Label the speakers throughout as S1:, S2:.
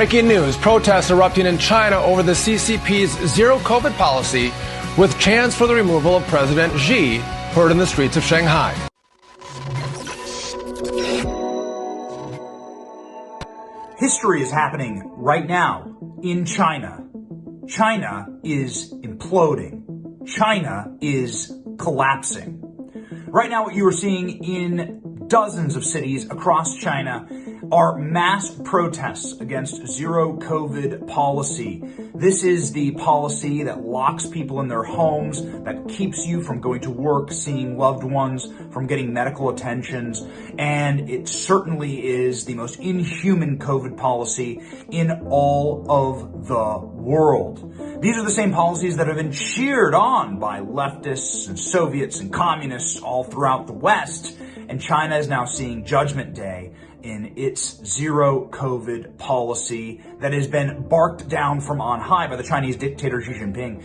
S1: Breaking news, protests erupting in China over the CCP's zero COVID policy, with chants for the removal of President Xi heard in the streets of Shanghai.
S2: History is happening right now in China. China is imploding. China is collapsing. Right now, what you are seeing in dozens of cities across China are mass protests against zero COVID policy. This is the policy that locks people in their homes, that keeps you from going to work, seeing loved ones, from getting medical attentions, and it certainly is the most inhuman COVID policy in all of the world. These are the same policies that have been cheered on by leftists and Soviets and communists all throughout the West, and China is now seeing Judgment Day in its zero COVID policy that has been barked down from on high by the Chinese dictator Xi Jinping.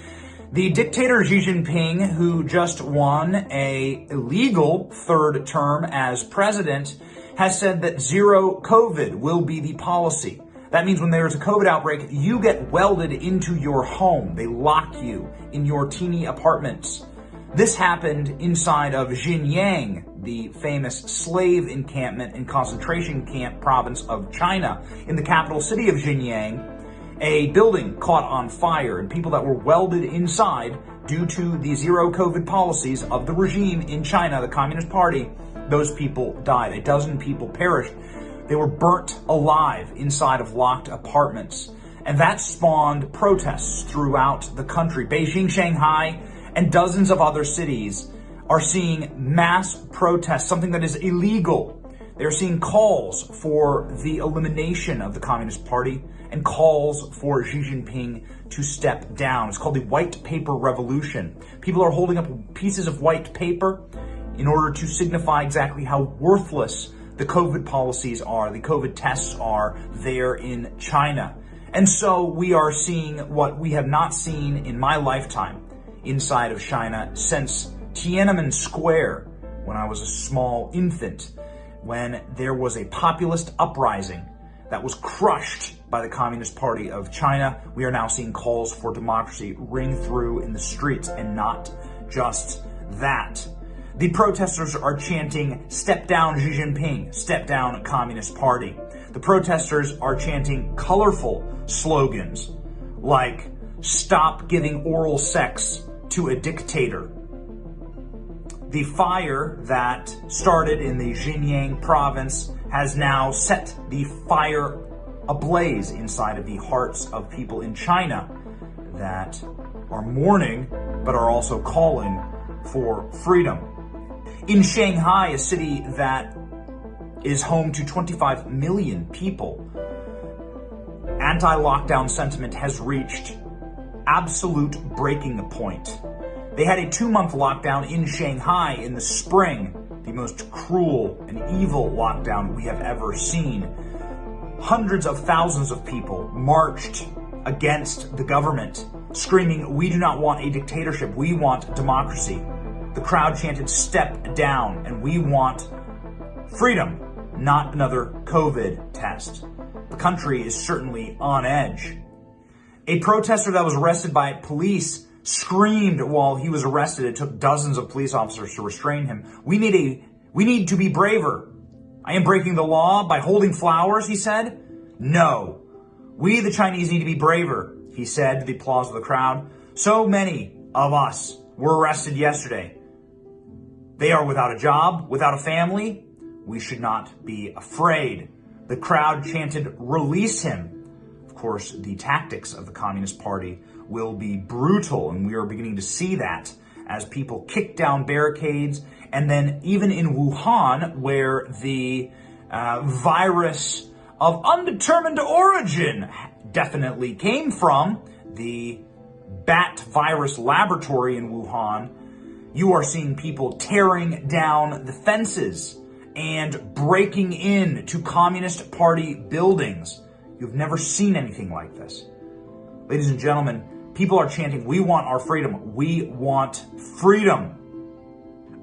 S2: The dictator Xi Jinping, who just won an illegal third term as president, has said that zero COVID will be the policy. That means when there's a COVID outbreak, you get welded into your home. They lock you in your teeny apartments. This happened inside of Xinjiang, the famous slave encampment and concentration camp province of China. In the capital city of Xinjiang, a building caught on fire and people that were welded inside due to the zero COVID policies of the regime in China, the Communist Party, those people died. 12 people perished. They were burnt alive inside of locked apartments. And that spawned protests throughout the country. Beijing, Shanghai, and dozens of other cities are seeing mass protests, something that is illegal. They're seeing calls for the elimination of the Communist Party and calls for Xi Jinping to step down. It's called the White Paper Revolution. People are holding up pieces of white paper in order to signify exactly how worthless the COVID policies are, the COVID tests are there in China. And so we are seeing what we have not seen in my lifetime inside of China since Tiananmen Square, when I was a small infant, when there was a populist uprising that was crushed by the Communist Party of China. We are now seeing calls for democracy ring through in the streets, and not just that. The protesters are chanting, "Step down Xi Jinping, step down Communist Party." The protesters are chanting colorful slogans like, "Stop giving oral sex to a dictator." The fire that started in the Xinjiang province has now set the fire ablaze inside of the hearts of people in China that are mourning but are also calling for freedom. In Shanghai, a city that is home to 25 million people, anti-lockdown sentiment has reached absolute breaking point. They had a 2-month lockdown in Shanghai in the spring, the most cruel and evil lockdown we have ever seen. Hundreds of thousands of people marched against the government, screaming, "We do not want a dictatorship, we want democracy." The crowd chanted, "Step down," and we want freedom, not another COVID test. The country is certainly on edge. A protester that was arrested by police screamed while he was arrested. It took dozens of police officers to restrain him. We need to be braver. "I am breaking the law by holding flowers," he said. "No. We, the Chinese, need to be braver," he said to the applause of the crowd. "So many of us were arrested yesterday. They are without a job, without a family. We should not be afraid." The crowd chanted, "Release him." Of course, the tactics of the Communist Party will be brutal, and we are beginning to see that as people kick down barricades. And then even in Wuhan, where the virus of undetermined origin definitely came from, the bat virus laboratory in Wuhan, you are seeing people tearing down the fences and breaking into Communist Party buildings. You've never seen anything like this. Ladies and gentlemen, people are chanting, "We want our freedom. We want freedom."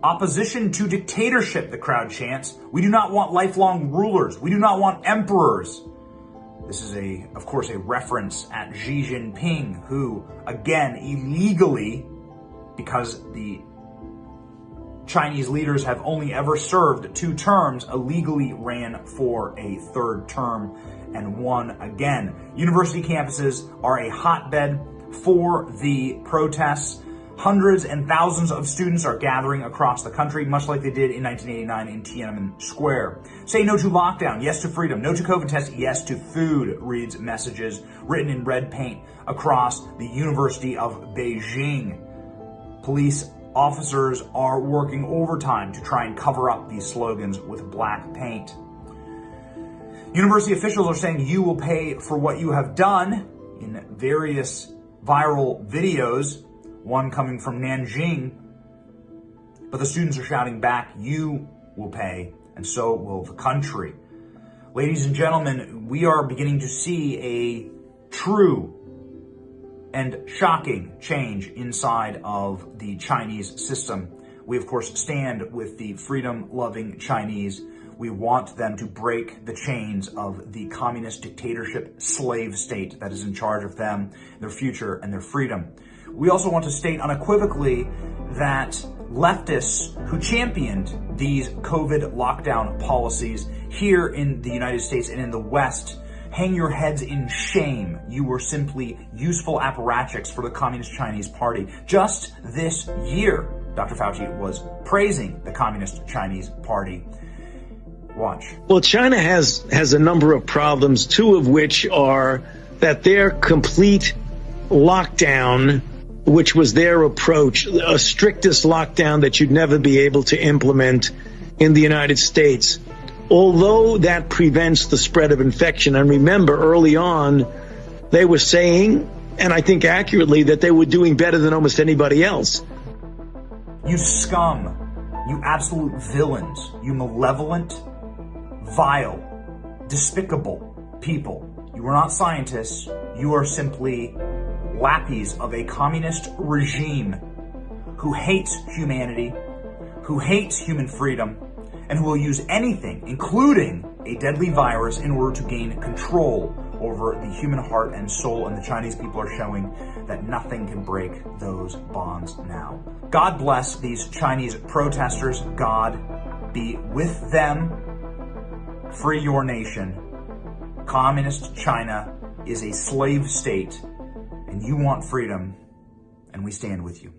S2: Opposition to dictatorship, the crowd chants. "We do not want lifelong rulers. We do not want emperors. This is of course, a reference at Xi Jinping, who, again, illegally, because the Chinese leaders have only ever served 2 terms, illegally ran for a 3rd term and won again. University campuses are a hotbed for the protests. Hundreds and thousands of students are gathering across the country, much like they did in 1989 in Tiananmen Square. Say no to lockdown, yes to freedom. No to COVID test, yes to food, reads messages written in red paint across the University of Beijing. Police officers are working overtime to try and cover up these slogans with black paint. University officials are saying you will pay for what you have done in various viral videos, one coming from Nanjing, but the students are shouting back, you will pay, and so will the country. Ladies and gentlemen, we are beginning to see a true and shocking change inside of the Chinese system. We, of course, stand with the freedom-loving Chinese. We want them to break the chains of the communist dictatorship slave state that is in charge of them, their future, and their freedom. We also want to state unequivocally that leftists who championed these COVID lockdown policies here in the United States and in the West, hang your heads in shame. You were simply useful apparatchiks for the Communist Chinese Party. Just this year, Dr. Fauci was praising the Communist Chinese Party. Watch.
S3: Well, China has a number of problems, 2 of which are that their complete lockdown, which was their approach, a strictest lockdown that you'd never be able to implement in the United States, although that prevents the spread of infection. And remember, early on, they were saying, and I think accurately, that they were doing better than almost anybody else.
S2: You scum, you absolute villains, you malevolent, vile, despicable people. You are not scientists, you are simply lackeys of a communist regime who hates humanity, who hates human freedom, and who will use anything, including a deadly virus, in order to gain control over the human heart and soul. And the Chinese people are showing that nothing can break those bonds now. God bless these Chinese protesters. God be with them. Free your nation. Communist China is a slave state, and you want freedom, and we stand with you.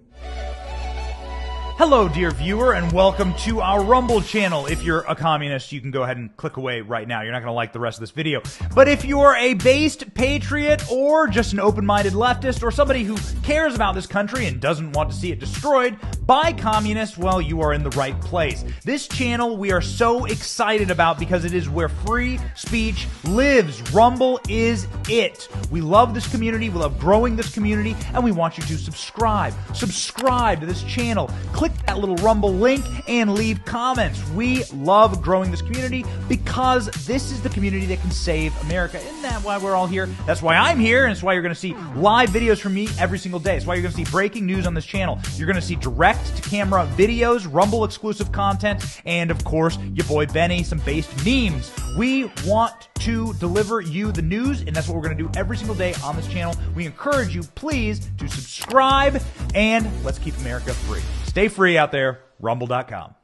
S4: Hello, dear viewer, and welcome to our Rumble channel. If you're a communist, you can go ahead and click away right now. You're not going to like the rest of this video. But if you're a based patriot or just an open-minded leftist or somebody who cares about this country and doesn't want to see it destroyed by communists, well, you are in the right place. This channel we are so excited about because it is where free speech lives. Rumble is it. We love this community, we love growing this community, and we want you to subscribe. Subscribe to this channel. Click that little Rumble link and leave comments. We love growing this community because this is the community that can save America. Isn't that why we're all here? That's why I'm here, and it's why you're going to see live videos from me every single day. It's why you're going to see breaking news on this channel. You're going to see direct-to-camera videos, Rumble-exclusive content, and, of course, your boy Benny, some based memes. We want to deliver you the news, and that's what we're going to do every single day on this channel. We encourage you, please, to subscribe, and let's keep America free. Stay free out there. Rumble.com.